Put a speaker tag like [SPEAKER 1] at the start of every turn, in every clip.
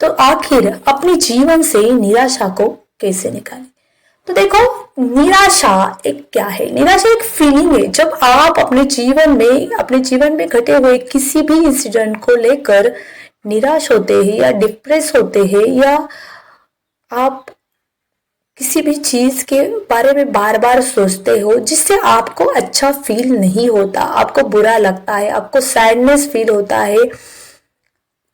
[SPEAKER 1] तो आखिर अपने जीवन से निराशा को कैसे निकालें? तो देखो, निराशा एक क्या है? निराशा एक फीलिंग है जब आप अपने जीवन में घटे हुए किसी भी इंसिडेंट को लेकर निराश होते हैं या डिप्रेस होते हैं, या आप किसी भी चीज के बारे में बार बार सोचते हो जिससे आपको अच्छा फील नहीं होता, आपको बुरा लगता है, आपको सैडनेस फील होता है।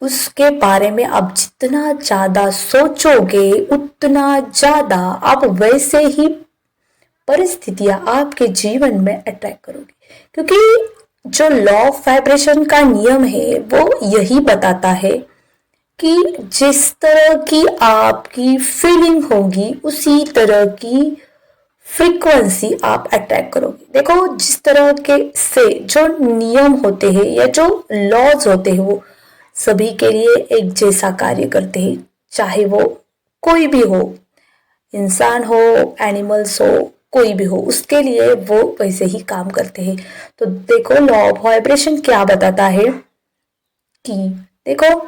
[SPEAKER 1] उसके बारे में आप जितना ज्यादा सोचोगे उतना ज्यादा आप वैसे ही परिस्थितियां आपके जीवन में अट्रैक्ट करोगे, क्योंकि जो लॉ ऑफ वाइब्रेशन का नियम है वो यही बताता है कि जिस तरह की आपकी फीलिंग होगी उसी तरह की फ्रीक्वेंसी आप अट्रैक्ट करोगे। देखो, जिस तरह के से जो नियम होते हैं या जो लॉज होते हैं वो सभी के लिए एक जैसा कार्य करते हैं, चाहे वो कोई भी हो, इंसान हो, एनिमल्स हो, कोई भी हो, उसके लिए वो वैसे ही काम करते हैं। तो देखो, लॉ ऑफ वाइब्रेशन क्या बताता है कि देखो,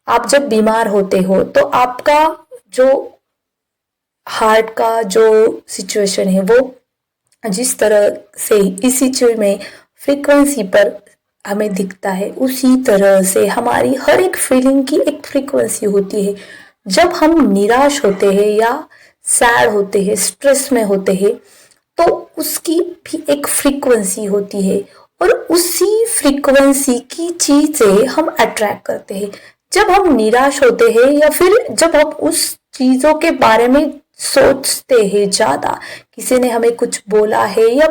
[SPEAKER 1] आप जब बीमार होते हो तो आपका जो हार्ट का जो सिचुएशन है वो जिस तरह से इस सिचुएशन में फ्रीक्वेंसी पर हमें दिखता है, उसी तरह से हमारी हर एक फीलिंग की एक फ्रीक्वेंसी होती है। जब हम निराश होते हैं या सैड होते हैं, स्ट्रेस में होते हैं, तो उसकी भी एक फ्रीक्वेंसी होती है और उसी फ्रीक्वेंसी की चीजें हम अट्रैक्ट करते हैं। जब हम निराश होते हैं या फिर जब हम उस चीजों के बारे में सोचते हैं ज्यादा, किसी ने हमें कुछ बोला है या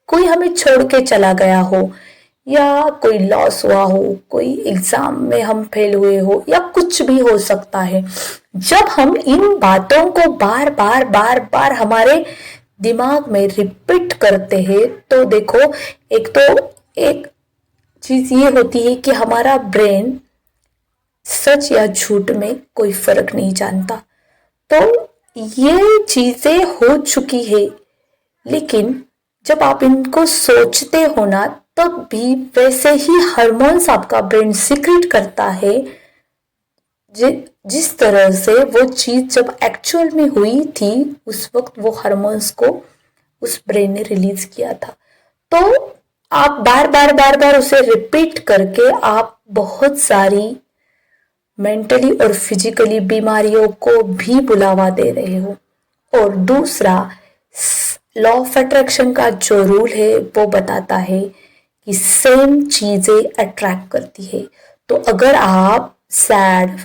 [SPEAKER 1] कोई हमें छोड़ के चला गया हो या कोई लॉस हुआ हो, कोई एग्जाम में हम फेल हुए हो या कुछ भी हो सकता है, जब हम इन बातों को बार बार बार बार हमारे दिमाग में रिपीट करते हैं तो देखो, एक चीज ये होती है कि हमारा ब्रेन सच या झूठ में कोई फर्क नहीं जानता। तो ये चीजें हो चुकी है, लेकिन जब आप इनको सोचते हो ना, तब भी वैसे ही हार्मोन्स आपका ब्रेन सीक्रेट करता है जिस तरह से वो चीज जब एक्चुअल में हुई थी उस वक्त वो हार्मोन्स को उस ब्रेन ने रिलीज किया था। तो आप बार बार बार बार उसे रिपीट करके आप बहुत सारी मेंटली और फिजिकली बीमारियों को भी बुलावा दे रहे हो। और दूसरा, लॉ ऑफ अट्रैक्शन का जो रूल है वो बताता है कि सेम चीजें अट्रैक्ट करती है। तो अगर आप सैड,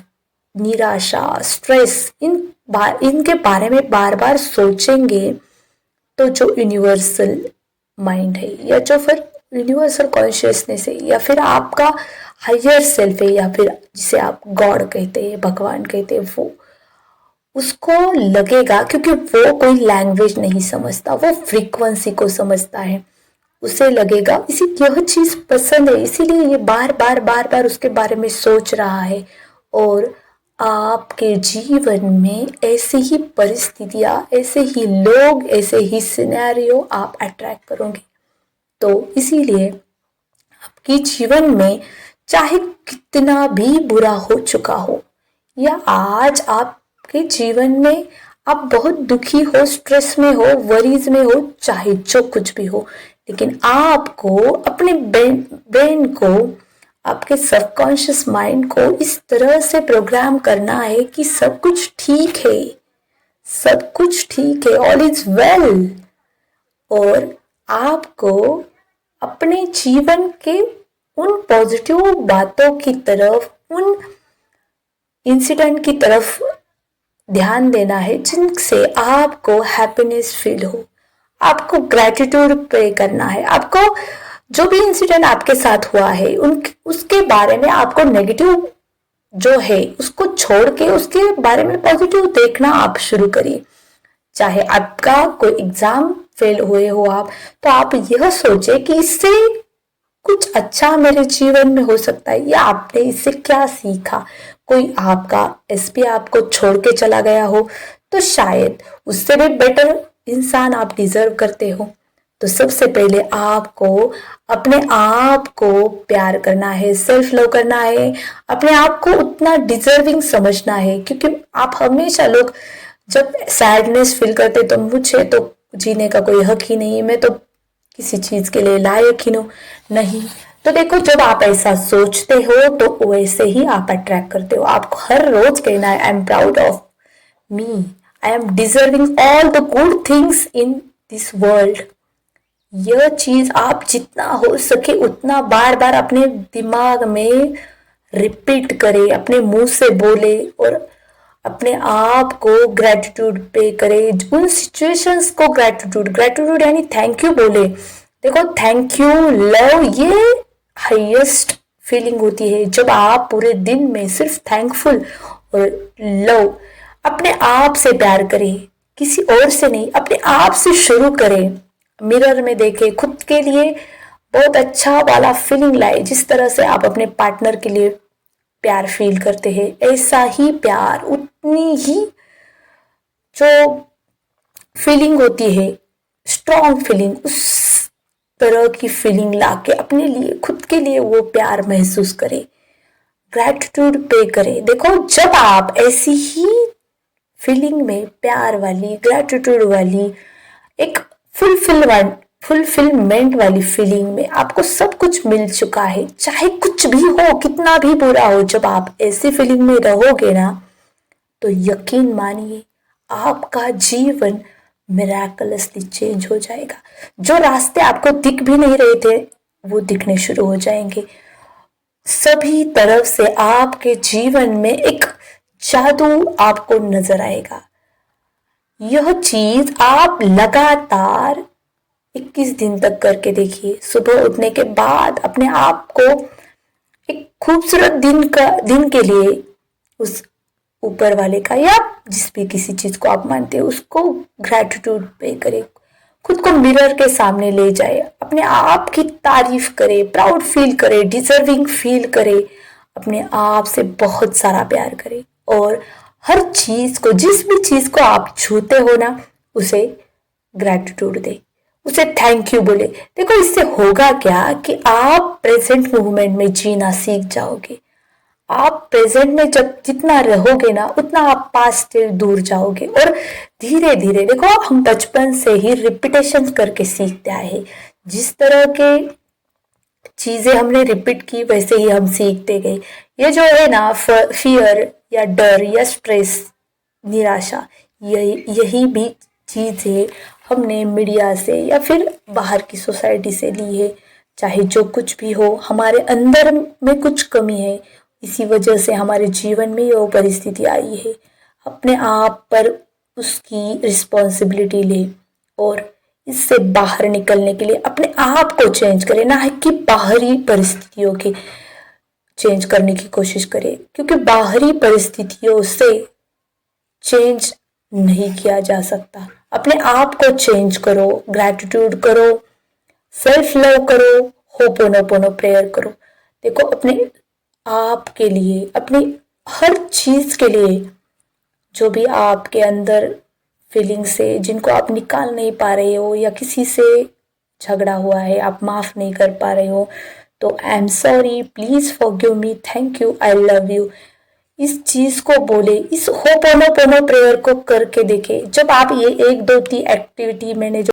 [SPEAKER 1] निराशा, स्ट्रेस इनके बारे में बार बार सोचेंगे तो जो यूनिवर्सल माइंड है या जो फिर यूनिवर्सल कॉन्शियसनेस है या फिर आपका हायर सेल्फ है या फिर जिसे आप गॉड कहते हैं, भगवान कहते हैं, वो उसको लगेगा, क्योंकि वो कोई लैंग्वेज नहीं समझता, वो फ्रीक्वेंसी को समझता है, उसे लगेगा इसी यह चीज पसंद है, इसीलिए ये बार बार बार बार उसके बारे में सोच रहा है। और आपके जीवन में ऐसी ही परिस्थितियां, ऐसे ही लोग, ऐसे ही सिनेरियो आप अट्रैक्ट करोगे। तो इसीलिए आपके जीवन में चाहे कितना भी बुरा हो चुका हो या आज आपके जीवन में आप बहुत दुखी हो, स्ट्रेस में हो, वरीज में हो, चाहे जो कुछ भी हो, लेकिन आपको अपने ब्रेन को, आपके सबकॉन्शियस माइंड को इस तरह से प्रोग्राम करना है कि सब कुछ ठीक है, सब कुछ ठीक है, ऑल इज वेल। और आपको अपने जीवन के उन पॉजिटिव बातों की तरफ, उन इंसिडेंट की तरफ ध्यान देना है जिनसे आपको हैप्पीनेस फील हो। आपको ग्रेटिट्यूड पे करना है। आपको जो भी इंसिडेंट आपके साथ हुआ है उसके बारे में आपको नेगेटिव जो है उसको छोड़ के उसके बारे में पॉजिटिव देखना आप शुरू करिए। चाहे आपका कोई एग्जाम फेल हुए हो आप, तो आप यह सोचे कि इससे कुछ अच्छा मेरे जीवन में हो सकता है या आपने इससे क्या सीखा। कोई आपका एसपी आपको छोड़ के चला गया हो तो शायद उससे भी बेटर इंसान आप डिजर्व करते हो। तो सबसे पहले आपको अपने आप को प्यार करना है, सेल्फ लव करना है, अपने आप को उतना डिजर्विंग समझना है। क्योंकि आप हमेशा लोग जब सैडनेस फील करते तो मुझे तो जीने का कोई हक ही नहीं, मैं तो किसी चीज के लिए लायक ही नहीं। तो देखो, जब आप ऐसा सोचते हो तो वैसे ही आप अट्रैक्ट करते हो। आपको हर रोज कहना है, I am proud of me, I am deserving all the good things in this world. यह चीज आप जितना हो सके उतना बार बार अपने दिमाग में रिपीट करें, अपने मुंह से बोले और अपने आप को ग्रेटिट्यूड पे करे, उन सिचुएशंस को ग्रेटिट्यूड यानी थैंक यू बोले। देखो, थैंक यू, लव, ये हाईएस्ट फीलिंग होती है जब आप पूरे दिन में सिर्फ थैंकफुल और लव, अपने आप से प्यार करें, किसी और से नहीं, अपने आप से शुरू करें। मिरर में देखे, खुद के लिए बहुत अच्छा वाला फीलिंग लाए। जिस तरह से आप अपने पार्टनर के लिए प्यार फील करते हैं, ऐसा ही प्यार, उतनी ही जो फीलिंग होती है, स्ट्रॉन्ग फीलिंग, उस तरह की फीलिंग लाके अपने लिए, खुद के लिए वो प्यार महसूस करें, ग्रैटिट्यूड पे करें। देखो, जब आप ऐसी ही फीलिंग में, प्यार वाली, ग्रैटिट्यूड वाली, एक फुलफिलमेंट वाली फीलिंग में आपको सब कुछ मिल चुका है, चाहे कुछ भी हो, कितना भी बुरा हो, जब आप ऐसी फीलिंग में रहोगे ना, तो यकीन मानिए आपका जीवन मिराकलसली चेंज हो जाएगा। जो रास्ते आपको दिख भी नहीं रहे थे वो दिखने शुरू हो जाएंगे। सभी तरफ से आपके जीवन में एक जादू आपको नजर आएगा। यह चीज आप लगातार 21 दिन तक करके देखिए। सुबह उठने के बाद अपने आप को एक खूबसूरत दिन के लिए उस ऊपर वाले का या जिस भी किसी चीज को आप मानते हो उसको ग्रैटिट्यूड पे करे। खुद को मिरर के सामने ले जाए, अपने आप की तारीफ करे, प्राउड फील करे, डिजर्विंग फील करे, अपने आप से बहुत सारा प्यार करे और हर चीज को, जिस भी चीज को आप छूते हो ना, उसे ग्रैटिट्यूड दे, उसे थैंक यू बोले। देखो, इससे होगा क्या कि आप प्रेजेंट मूवमेंट में जीना सीख जाओगे। आप प्रेजेंट में जब जितना रहोगे ना, उतना आप पास्ट से दूर जाओगे और धीरे धीरे, देखो, हम बचपन से ही रिपीटेशन करके सीखते आए हैं। जिस तरह के चीजें हमने रिपीट की वैसे ही हम सीखते गए। ये जो है ना, फियर या डर या स्ट्रेस, निराशा, यही भी चीजें हमने मीडिया से या फिर बाहर की सोसाइटी से ली है। चाहे जो कुछ भी हो, हमारे अंदर में कुछ कमी है, इसी वजह से हमारे जीवन में ये परिस्थिति आई है। अपने आप पर उसकी रिस्पॉन्सिबिलिटी ले और इससे बाहर निकलने के लिए अपने आप को चेंज करें, ना कि बाहरी परिस्थितियों के चेंज करने की कोशिश करें। क्योंकि बाहरी परिस्थितियों से चेंज नहीं किया जा सकता। अपने आप को चेंज करो, ग्रैटिट्यूड करो, सेल्फ लव करो, होपोनोपोनो प्रेयर करो। देखो, अपने आप के लिए, अपनी हर चीज के लिए, जो भी आपके अंदर फीलिंग से, जिनको आप निकाल नहीं पा रहे हो या किसी से झगड़ा हुआ है, आप माफ नहीं कर पा रहे हो, तो I am sorry, please forgive me, thank you, I love you, इस चीज को बोले, इस होपोनोपोनो प्रेयर को करके देखे। जब आप ये 1 2 3 एक्टिविटी मैंने जो